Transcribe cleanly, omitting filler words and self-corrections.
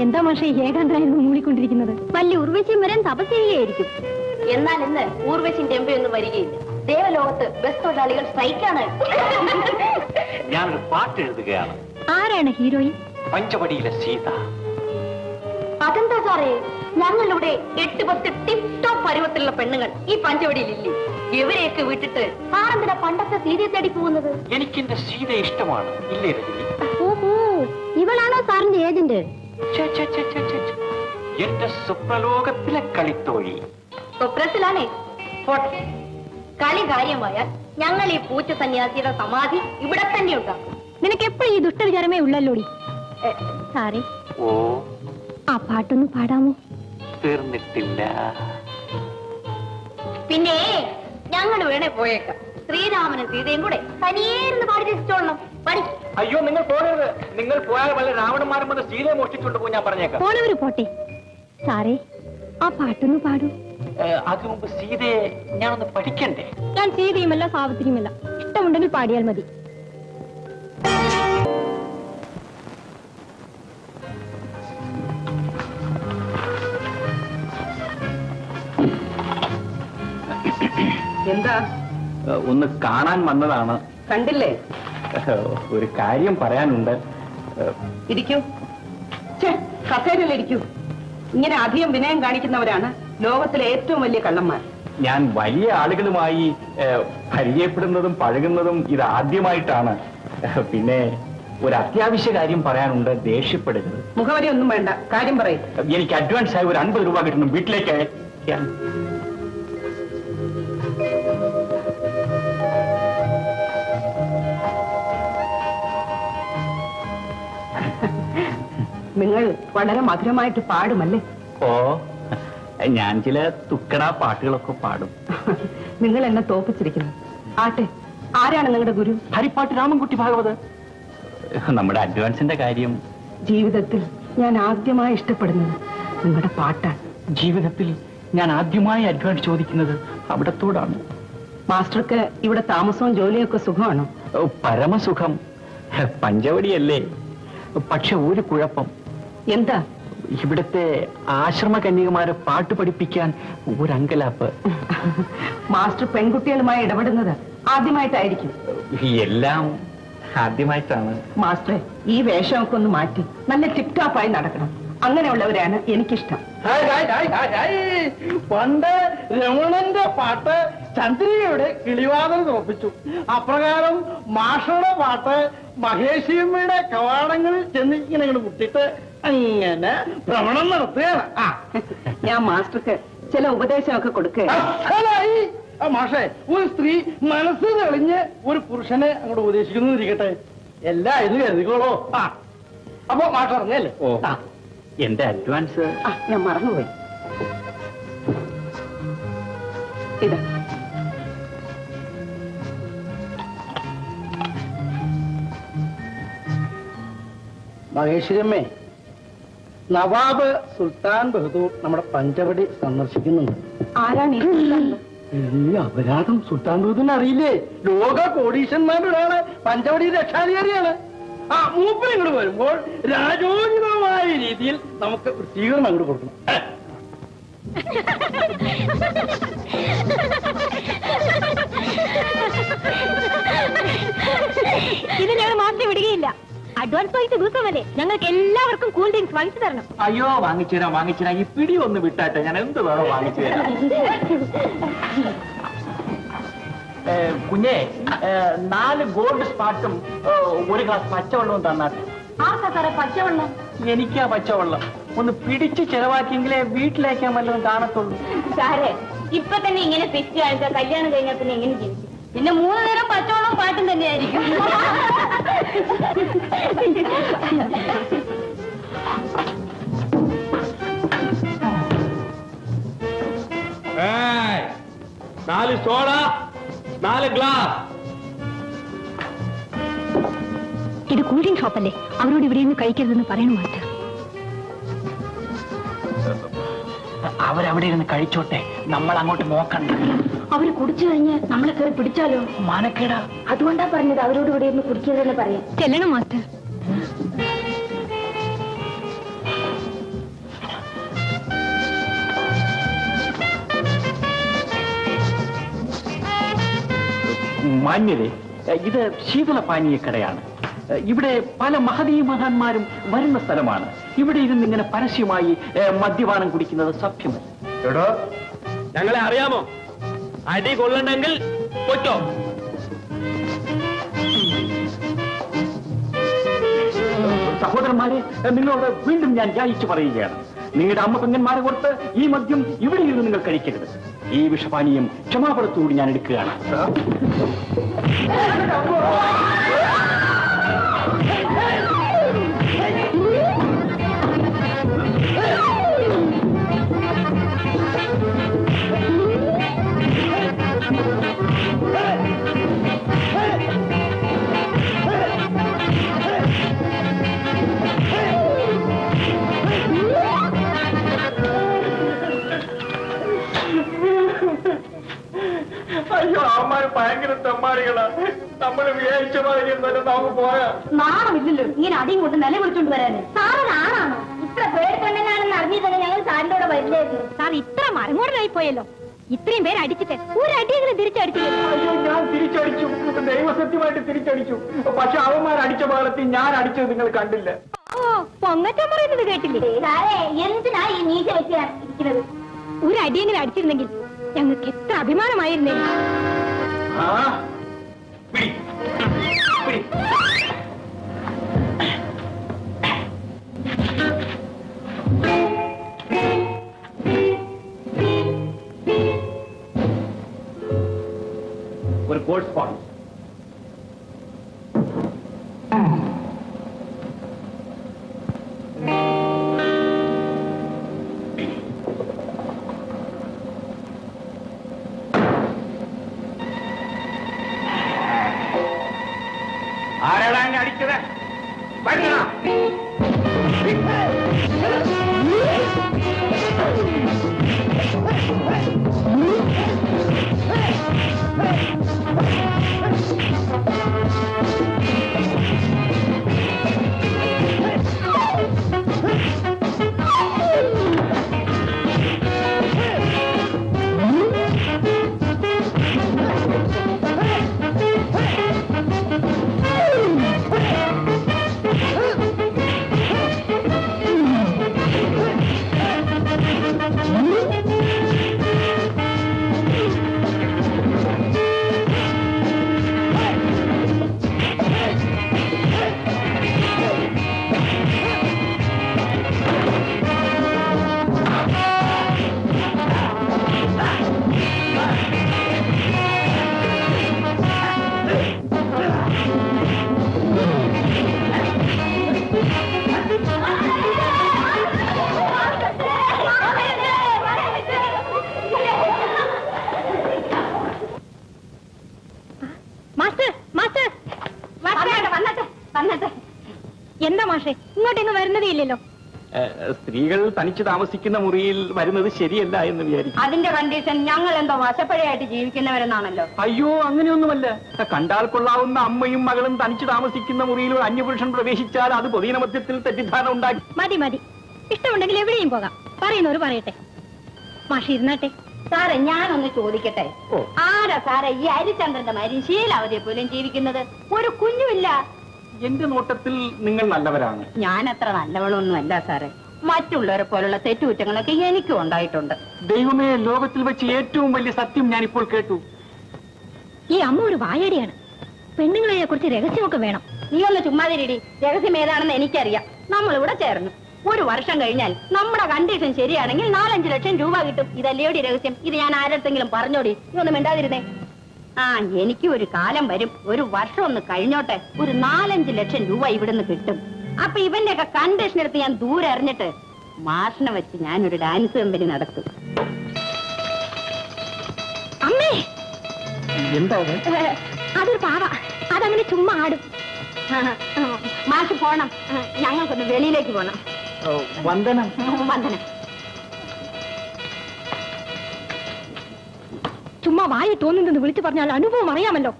എന്താ മാഷെ ഏകാന്തരായിരുന്നു മൂളിക്കൊണ്ടിരിക്കുന്നത്? വലിയ ഉർവശിയും വരാൻ തപസ് ചെയ്യുകയായിരിക്കും. എന്നാൽ ഇന്ന് ഊർവശിയും ടെമ്പയൊന്നും വരികയില്ല. ദേവലോകത്ത് ബസ് തൊഴിലാളികൾ സ്ട്രൈക്കാണ്. ഞാനൊരു പാട്ട് എഴുതുകയാണ്. ആരാണ് ഹീറോയിൻ? പഞ്ചവടിയിലെ സീത. അതെന്താ സാറേ, ഞങ്ങളിവിടെ 8-10 ടിപ് ടോപ്പ് പരുവത്തിലുള്ള പെണ്ണുങ്ങൾ ഈ പഞ്ചവടിയിലില്ലേ? ഇവരെയൊക്കെ വിട്ടിട്ട് സാറെന്തിനാ പണ്ടത്തെ സീതയെ തേടി പോകുന്നത്? എനിക്ക് എന്റെ സീത ഇഷ്ടമാണ്, ഇല്ലേ രജനി? ഓഹോ, ഇവളാണോ സാറിന്റെ ഏജന്റ്? എന്റെ സ്വപ്നലോകത്തിലെ കളിത്തോഴി. സ്വപ്നത്തിലാണേ. കളി കാര്യമായാൽ ഞങ്ങൾ ഈ പൂച്ച സന്യാസിയുടെ സമാധി ഇവിടെ തന്നെ ഉണ്ടാക്കും. നിനക്ക് എപ്പോഴും ഈ ദുഷ്ടവിചാരമേ ഉള്ളല്ലോടി. സാറേ, ഓ, ആ പാട്ടൊന്ന് പാടാമോ? തീർന്നിട്ടില്ല. പിന്നെ ഞങ്ങൾ വേണേ പോയേക്കാം. ശ്രീരാമനും സീതയും കൂടെ തനിയേന്ന് പാടി രസിച്ചോളണം. പടി. അയ്യോ, നിങ്ങൾ പോകരുത്. നിങ്ങൾ പോയാൽ വല്ല രാവണന്മാരും വന്ന് സീതയെ മോഷ്ടിച്ചുകൊണ്ട് പോകും. ഞാൻ പറഞ്ഞേക്കാം. പോണവര് പോട്ടെ. സാറേ, ആ പാട്ടൊന്ന് പാടൂ. അതിനു മുമ്പ് സീതയെ ഞാനൊന്ന് പഠിക്കണ്ടേ? ഞാൻ സീതയുമല്ല സാവിത്രിയുമല്ല. ഇഷ്ടമുണ്ടെങ്കിൽ പാടിയാൽ മതി. എന്താ? ഒന്ന് കാണാൻ വന്നതാണ്. കണ്ടില്ലേ? ഒരു കാര്യം പറയാനുണ്ട്. ഇരിക്കൂ. കസേരയിലിരിക്കൂ. ഇങ്ങനെ അധികം വിനയം കാണിക്കുന്നവരാണ് ലോകത്തിലെ ഏറ്റവും വലിയ കള്ളന്മാർ. ഞാൻ വലിയ ആളുകളുമായി പരിചയപ്പെടുന്നതും പഴകുന്നതും ഇത് ആദ്യമായിട്ടാണ്. പിന്നെ ഒരു അത്യാവശ്യ കാര്യം പറയാനുണ്ട്. ദേഷ്യപ്പെടരുത്. മുഖവരി ഒന്നും വേണ്ട, കാര്യം പറയും. എനിക്ക് അഡ്വാൻസ് ആയി ഒരു 50 രൂപ കിട്ടണം. വീട്ടിലേക്ക് അയക്കാൻ. നിങ്ങൾ വളരെ മധുരമായിട്ട് പാടുമല്ലേ? ഓ, ഞാൻ ചില തുക്കട പാട്ടുകളൊക്കെ പാടും. നിങ്ങൾ എന്നെ തോപ്പിച്ചിരിക്കുന്നു. ആട്ടെ, ആരാണ് നിങ്ങളുടെ ഗുരു? ഹരിപ്പാട്ട് രാമൻകുട്ടി ഭാഗവത്. നമ്മുടെ അഡ്വാൻസിന്റെ കാര്യം. ജീവിതത്തിൽ ഞാൻ ആദ്യമായി ഇഷ്ടപ്പെടുന്നത് നിങ്ങളുടെ പാട്ടാണ്. ജീവിതത്തിൽ ഞാൻ ആദ്യമായി അഡ്വാൻസ് ചോദിക്കുന്നത് അവിടത്തോടാണ്. മാസ്റ്റർക്ക് ഇവിടെ താമസവും ജോലിയൊക്കെ സുഖമാണോ? പരമസുഖം. പഞ്ചവടിയല്ലേ? പക്ഷെ ഒരു കുഴപ്പം. എന്താ? ഇവിടുത്തെ ആശ്രമ കന്യകമാരെ പാട്ട് പഠിപ്പിക്കാൻ ഒരു അങ്കലാപ്പ്. മാസ്റ്റർ പെൺകുട്ടികളുമായി ഇടപെടുന്നത് ആദ്യമായിട്ടായിരിക്കും. എല്ലാം ആദ്യമായിട്ടാണ്. മാസ്റ്റർ, ഈ വേഷമൊക്കെ ഒന്ന് മാറ്റി നല്ല ടിപ് ടോപ്പായി നടക്കണം. അങ്ങനെയുള്ളവരാണ് എനിക്കിഷ്ടം. പണ്ട് രമണന്റെ പാട്ട് ചന്ദ്രികയുടെ കിളിവാതിൽ തോപ്പിച്ചു. അപ്രകാരം മാഷയുടെ പാട്ട് മഹേഷിയമ്മയുടെ കവാടങ്ങളിൽ ചെന്ന് ഇങ്ങനെ മുട്ടിട്ട് അങ്ങനെ ഭ്രമണം നടത്തുകയാണ്. ഞാൻ മാസ്റ്റർക്ക് ചില ഉപദേശമൊക്കെ കൊടുക്കുക. മാഷേ, ഒരു സ്ത്രീ മനസ്സ് തെളിഞ്ഞ് ഒരു പുരുഷനെ അങ്ങോട്ട് ഉപദേശിക്കുന്നതിരിക്കട്ടെ. എല്ലാം ഇത് കരുതിക്കോളൂ. അപ്പൊ മാഷ് അറിഞ്ഞല്ലേ? ഓ, എന്റെ അഡ്വാൻസ് ഞാൻ മറന്നുപോയി. ഇതാ. മഹേശ്വരമ്മേ, നവാബ് സുൽത്താൻ ബഹദൂർ നമ്മുടെ പഞ്ചവടി സന്ദർശിക്കുന്നുണ്ട്. ആരാണ് ഈ അപരാധം സുൽത്താൻ ബഹദൂറിന് അറിയില്ലേ? ലോക കോടീശ്വരന്മാരുടെ ഒരാള്, പഞ്ചവടി രക്ഷാധികാരിയാണ്. മൂപ്പൻ ഇങ്ങോട്ട് വരുമ്പോൾ രാജോചിതമായ രീതിയിൽ നമുക്ക് ഒരു സ്വീകരണം അങ്ങോട്ട് കൊടുക്കണം. ഇത് ഞങ്ങൾ മാറ്റി വിടുകയില്ല. അഡ്വാൻസ് പൈസ ദിവസമല്ലേ? ഞങ്ങൾക്ക് എല്ലാവർക്കും കൂൾ ഡ്രിങ്ക്സ് വാങ്ങിച്ചു തരണം. അയ്യോ, വാങ്ങിച്ചുതരാം. ഈ പിടി ഒന്ന് വിട്ടാട്ടെ, ഞാൻ എന്ത് വേണോ വാങ്ങിച്ചു തരാം. കുഞ്ഞെ, 4 ഗോൾഡ് സ്പാട്ടും 1 ഗ്ലാസ് പച്ചവെള്ളവും തന്നാട്ടെ. ആർക്കാ സാറേ പച്ചവെള്ളം? എനിക്കാ പച്ചവെള്ളം. ഒന്ന് പിടിച്ച് ചെലവാക്കിയെങ്കിലേ വീട്ടിലേക്കാൻ വല്ലതും കാണത്തുള്ളൂ. സാറേ, ഇപ്പൊ തന്നെ ഇങ്ങനെ ഫിസ്റ്റ് കാണിച്ചാൽ കല്യാണം കഴിഞ്ഞാൽ പിന്നെ എങ്ങനെ ജീവിക്കും? പിന്നെ 3 നേരം പച്ചവെള്ളം പാട്ടും തന്നെയായിരിക്കും. നാല് സോഡ, 4 ഗ്ലാസ്. ഇത് കൂൾ ഡ്രിങ്ക് ഷോപ്പല്ലേ? അവരോട് ഇവിടെ നിന്ന് കഴിക്കരുതെന്ന് പറയണം മാസ്റ്റർ. അവരവിടെ ഇരുന്ന് കഴിച്ചോട്ടെ, നമ്മൾ അങ്ങോട്ട് നോക്കണ്ട. അവര് കുടിച്ചു കഴിഞ്ഞ് നമ്മളെ കയറി പിടിച്ചാലോ? മാനക്കേടാ. അതുകൊണ്ടാ പറഞ്ഞത് അവരോട് ഇവിടെ ഒന്ന് കുടിക്കരുതെന്ന് പറയാം. ചെല്ലണം മാസ്റ്റർ. മാന്യരെ, ഇത് ശീതളപാനീയക്കടയാണ്. ഇവിടെ പല മഹനീയന്മാരും വരുന്ന സ്ഥലമാണ്. ഇവിടെ ഇരുന്ന് ഇങ്ങനെ പരസ്യമായി മദ്യപാനം കുടിക്കുന്നത് സഭ്യമല്ല. എടോ, ഞങ്ങളെ അറിയാമോ? അടി കൊള്ളണ്ടെങ്കിൽ പൊറ്റോ. സഹോദരന്മാരെ, നിങ്ങളോട് വീണ്ടും ഞാൻ യാചിച്ചു പറയുകയാണ്. നിങ്ങളുടെ അമ്മ പെങ്ങന്മാരെ കൊടുത്ത് ഈ മദ്യം ഇവിടെ ഇരുന്ന് നിങ്ങൾ കഴിക്കരുത്. ഈ വിഷപാനീയം ക്ഷമാപണത്തോട് ഞാൻ എടുക്കുകയാണ്. അയ്യോ, അമ്മമാര് ഭയങ്കര തെമ്മാടികളാ. നമ്മൾ വിചാരിച്ച മാതിരി തന്നെ നമുക്ക് പോയാ. നാണമില്ലല്ലോ ഇങ്ങനെ അടിയും കൊണ്ട് നില വിളിച്ചോണ്ട് വരാന്. സാറിന് ആണാണോ? ഇത്ര പേടിക്കൊണ്ടെന്നാണെന്ന് അറിഞ്ഞു തന്നെ ഞങ്ങൾ സാറിന്റെ കൂടെ വരില്ലായിരുന്നു. സാർ ഇത്ര മരങ്ങോടനായി പോയല്ലോ. ഇത്രയും പേര് അടിച്ചിട്ട് ഒരു അടിയെങ്കിലും തിരിച്ചടിച്ചില്ല. അയ്യോ, ഞാൻ തിരിച്ചടിച്ചു, ദൈവസത്യമായിട്ട് തിരിച്ചടിച്ചു. പക്ഷെ അവന്മാർ അടിച്ച ഭാഗത്ത് ഞാൻ അടിച്ചത് നിങ്ങൾ കണ്ടില്ല. ഓ, പൊങ്ങച്ചം പറയുന്നത് കേട്ടില്ലേ? സാറേ, എന്തിനാ ഈ നീച്ച വെച്ച് ഇരിക്കുന്നത്? ഒരു അടിയെങ്കിലും അടിച്ചിരുന്നെങ്കിൽ ഞങ്ങൾക്ക് എത്ര അഭിമാനമായിരുന്നേ. ആ, പിടി, പിടി. ഒരു കോൾഡ് സ്പോൺ. ആരാടാ എന്നെ അടിച്ചത്? വരണ. എന്താ മാഷെ, ഇങ്ങോട്ടെങ്ങ് വരുന്നതേ ഇല്ലല്ലോ. സ്ത്രീകൾ തനിച്ച് താമസിക്കുന്ന മുറിയിൽ വരുന്നത് ശരിയല്ല എന്ന് വിചാരിക്കും. അതിന്റെ കണ്ടീഷൻ ഞങ്ങൾ എന്തോ വശപ്പഴയായിട്ട് ജീവിക്കുന്നവരെന്നാണല്ലോ. അയ്യോ, അങ്ങനെയൊന്നുമല്ല. കണ്ടാൽ കൊള്ളാവുന്ന അമ്മയും മകളും തനിച്ച് താമസിക്കുന്ന മുറിയിൽ ഒരു അന്യപുരുഷൻ പ്രവേശിച്ചാൽ അത് പൊതുജനമധ്യത്തിൽ തെറ്റിദ്ധാരണ ഉണ്ടാക്കി. മതി മതി, ഇഷ്ടമുണ്ടെങ്കിൽ എവിടെയും പോകാം. പറയുന്നവർ പറയട്ടെ. മാഷി ഇരുന്നാട്ടെ. സാറേ, ഞാനൊന്ന് ചോദിക്കട്ടെ. ആരാ സാറേ ഈ ഹരിചന്ദ്രന്റെ മാതിരി ശീലാവതിയെ പോലും ജീവിക്കുന്നത്? ഒരു കുഞ്ഞുമില്ല. എന്റെ നോട്ടത്തിൽ നിങ്ങൾ നല്ലവരാണ്. ഞാൻ അത്ര നല്ലവളൊന്നും അല്ല സാറേ. മറ്റുള്ളവരെ പോലുള്ള തെറ്റുകുറ്റങ്ങളൊക്കെ എനിക്കും ഉണ്ടായിട്ടുണ്ട്. ദൈവമേ, ലോകത്തിൽ വെച്ച് ഏറ്റവും വലിയ സത്യം ഞാനിപ്പോൾ കേട്ടു. ഈ അമ്മ ഒരു വായാടിയാണ്. പെണ്ണുങ്ങളെ കുറിച്ച് രഹസ്യമൊക്കെ വേണം. നീ ഒന്ന് ചുമ്മാതിരിടി. രഹസ്യം ഏതാണെന്ന് എനിക്കറിയാം. നമ്മളിവിടെ ചേർന്നു. ഒരു വർഷം കഴിഞ്ഞാൽ നമ്മുടെ കണ്ടീഷൻ ശരിയാണെങ്കിൽ 4-5 ലക്ഷം രൂപ കിട്ടും. ഇതല്ലേടി രഹസ്യം? ഇത് ഞാൻ ആരടുത്തെങ്കിലും പറഞ്ഞോടി? നീ ഒന്നും മിണ്ടാതിരുന്നേ. ആ, എനിക്ക് ഒരു കാലം വരും. ഒരു വർഷം ഒന്ന് കഴിഞ്ഞോട്ടെ. ഒരു 4-5 ലക്ഷം രൂപ ഇവിടുന്ന് കിട്ടും. അപ്പൊ ഇവന്റെ ഒക്കെ കണ്ടീഷൻ എടുത്ത് ഞാൻ ദൂരെ അറിഞ്ഞിട്ട് മാഷിനെ വെച്ച് ഞാനൊരു ഡാൻസ് കമ്പനി നടത്തും. അമ്മേ, എന്താ അതൊരു പാവ. അതങ്ങനെ ചുമ്മാ ആടും. മാഷ് പോണം. ഞങ്ങൾക്കൊന്ന് വെളിയിലേക്ക് പോണം. വന്ദനം. വന്ദനം. ചുമ്മാ വായി തോന്നുന്നത് വിളിച്ചു പറഞ്ഞാൽ അനുഭവം അറിയാമല്ലോ.